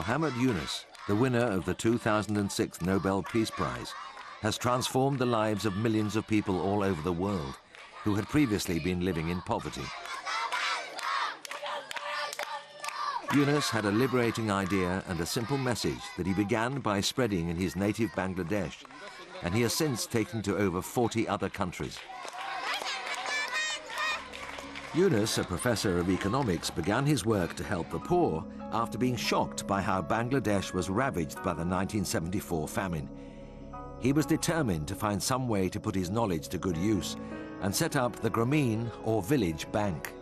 Muhammad Yunus, the winner of the 2006 Nobel Peace Prize, has transformed the lives of millions of people all over the world who had previously been living in poverty. Yunus had a liberating idea and a simple message that he began by spreading in his native Bangladesh, and he has since taken to over 40 other countries. Yunus, a professor of economics, began his work to help the poor after being shocked by how Bangladesh was ravaged by the 1974 famine. He was determined to find some way to put his knowledge to good use and set up the Grameen, or village bank.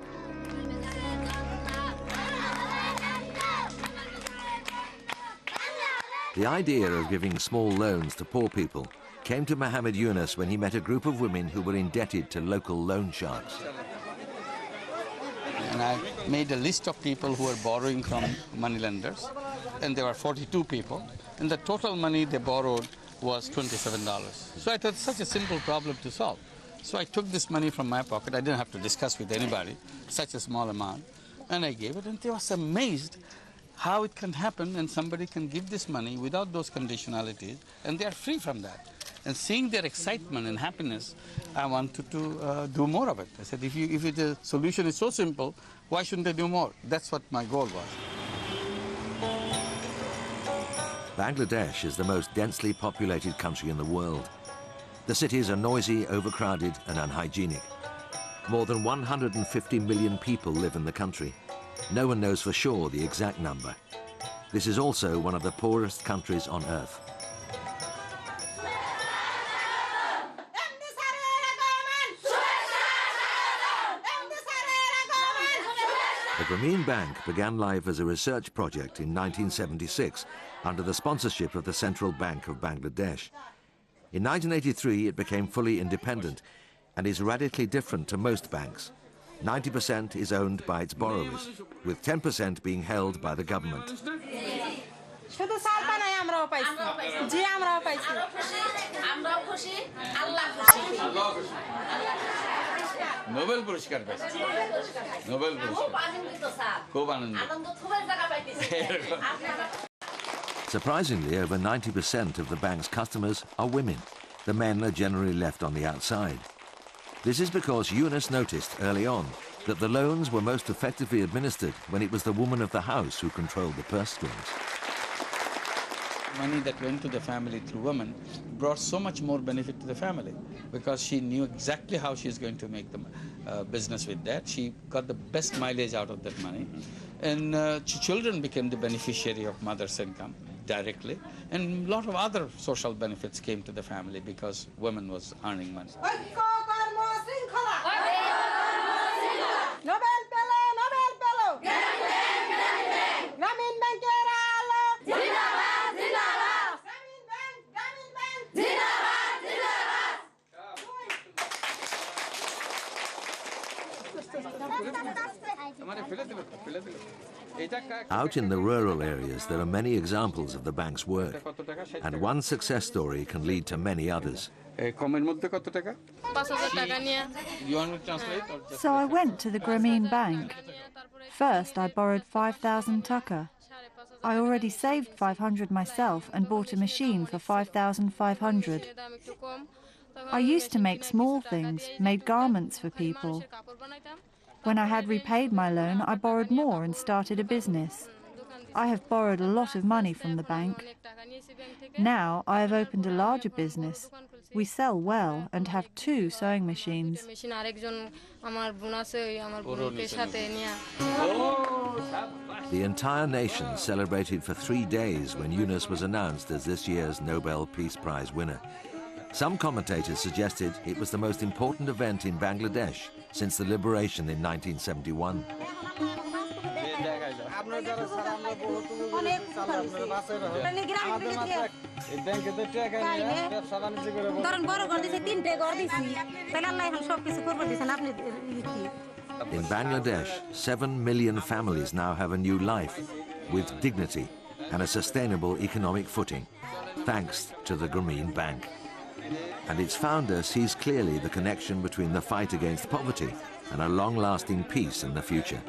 The idea of giving small loans to poor people came to Muhammad Yunus when he met a group of women who were indebted to local loan sharks. And I made a list of people who were borrowing from moneylenders, and there were 42 people, and the total money they borrowed was $27. So I thought, such a simple problem to solve. So I took this money from my pocket. I didn't have to discuss with anybody, such a small amount, and I gave it, and they was amazed how it can happen, and somebody can give this money without those conditionalities, and they are free from that. And seeing their excitement and happiness, I wanted to do more of it. I said, if the solution is so simple, why shouldn't they do more? That's what my goal was. Bangladesh is the most densely populated country in the world. The cities are noisy, overcrowded, and unhygienic. More than 150 million people live in the country. No one knows for sure the exact number. This is also one of the poorest countries on earth. The Grameen Bank began life as a research project in 1976 under the sponsorship of the Central Bank of Bangladesh. In 1983, it became fully independent and is radically different to most banks. 90% is owned by its borrowers, with 10% being held by the government. Nobel Nobel Surprisingly, over 90% of the bank's customers are women. The men are generally left on the outside. This is because Yunus noticed early on that the loans were most effectively administered when it was the woman of the house who controlled the purse strings. Money that went to the family through women brought so much more benefit to the family because she knew exactly how she's going to make the business with that. She got the best mileage out of that money. And children became the beneficiary of mother's income directly. And a lot of other social benefits came to the family because women was earning money. Out in the rural areas, there are many examples of the bank's work, and one success story can lead to many others. You want me to translate? So I went to the Grameen Bank. First, I borrowed 5,000 taka. I already saved 500 myself and bought a machine for 5,500. I used to make small things, made garments for people. When I had repaid my loan, I borrowed more and started a business. I have borrowed a lot of money from the bank. Now I have opened a larger business. We sell well and have 2 sewing machines. The entire nation celebrated for 3 days when Yunus was announced as this year's Nobel Peace Prize winner. Some commentators suggested it was the most important event in Bangladesh since the liberation in 1971. In Bangladesh, 7 million families now have a new life with dignity and a sustainable economic footing, thanks to the Grameen Bank. And its founder sees clearly the connection between the fight against poverty and a long-lasting peace in the future.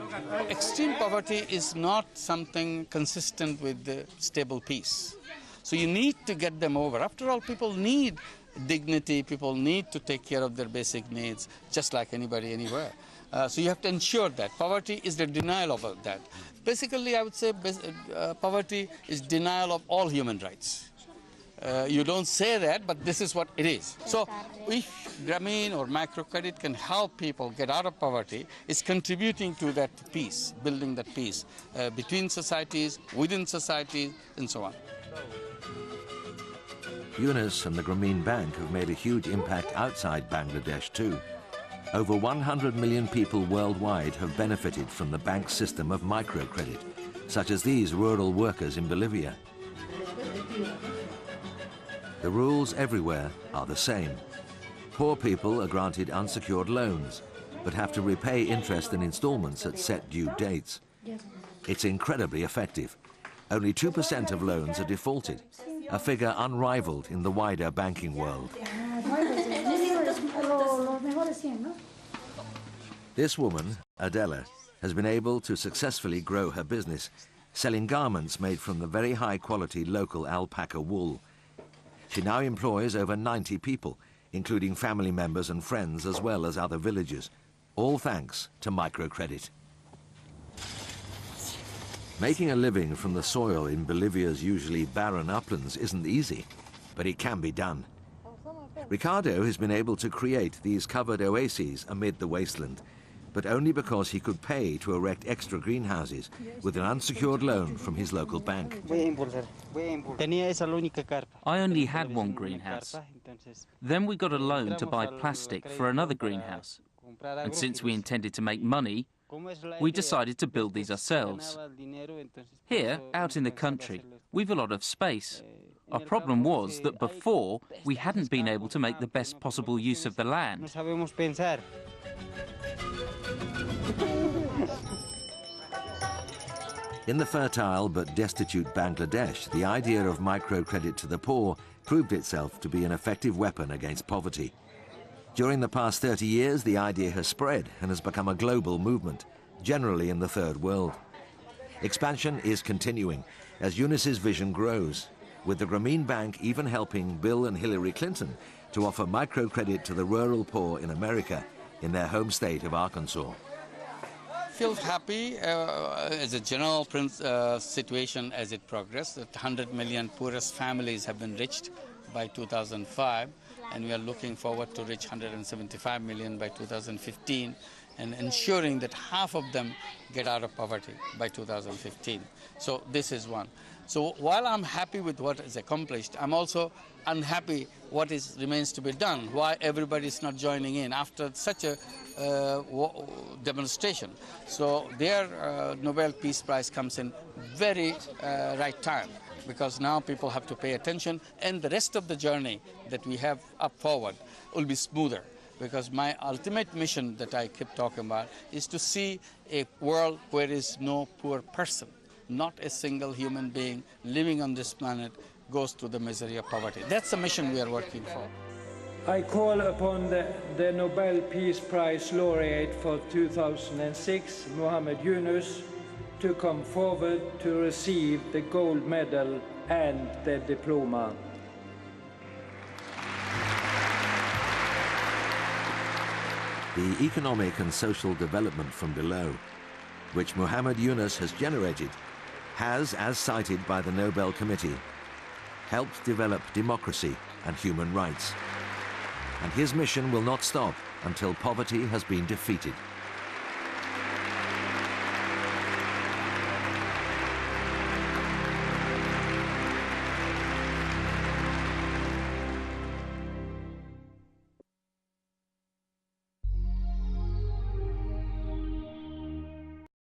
Extreme poverty is not something consistent with the stable peace. So you need to get them over. After all, people need dignity, people need to take care of their basic needs, just like anybody anywhere. So you have to ensure that. Poverty is the denial of that. Basically, I would say poverty is denial of all human rights. You don't say that, but this is what it is. So if Grameen or microcredit can help people get out of poverty, it's contributing to that peace, building that peace between societies, within societies, and so on. Yunus and the Grameen Bank have made a huge impact outside Bangladesh too. Over 100 million people worldwide have benefited from the bank's system of microcredit, such as these rural workers in Bolivia. The rules everywhere are the same. Poor people are granted unsecured loans, but have to repay interest and installments at set due dates. It's incredibly effective. Only 2% of loans are defaulted, a figure unrivaled in the wider banking world. This woman, Adela, has been able to successfully grow her business, selling garments made from the very high-quality local alpaca wool. She now employs over 90 people, including family members and friends as well as other villagers, all thanks to microcredit. Making a living from the soil in Bolivia's usually barren uplands isn't easy, but it can be done. Ricardo has been able to create these covered oases amid the wasteland, but only because he could pay to erect extra greenhouses with an unsecured loan from his local bank. I only had one greenhouse. Then we got a loan to buy plastic for another greenhouse. And since we intended to make money, we decided to build these ourselves. Here, out in the country, we've a lot of space. Our problem was that before, we hadn't been able to make the best possible use of the land. In the fertile but destitute Bangladesh, the idea of microcredit to the poor proved itself to be an effective weapon against poverty. During the past 30 years, the idea has spread and has become a global movement, generally in the third world. Expansion is continuing as Yunus's vision grows, with the Grameen Bank even helping Bill and Hillary Clinton to offer microcredit to the rural poor in America, in their home state of Arkansas. I feel happy as a general situation as it progressed, that 100 million poorest families have been reached by 2005, and we are looking forward to reach 175 million by 2015, and ensuring that half of them get out of poverty by 2015. So this is one. So while I'm happy with what is accomplished, I'm also unhappy what remains to be done, why everybody is not joining in after such a demonstration. So their Nobel Peace Prize comes in very right time, because now people have to pay attention, and the rest of the journey that we have up forward will be smoother, because my ultimate mission that I keep talking about is to see a world where there is no poor person. Not a single human being living on this planet goes through the misery of poverty. That's the mission we are working for. I call upon the Nobel Peace Prize laureate for 2006, Muhammad Yunus, to come forward to receive the gold medal and the diploma. The economic and social development from below, which Muhammad Yunus has generated, has, as cited by the Nobel Committee, helped develop democracy and human rights. And his mission will not stop until poverty has been defeated.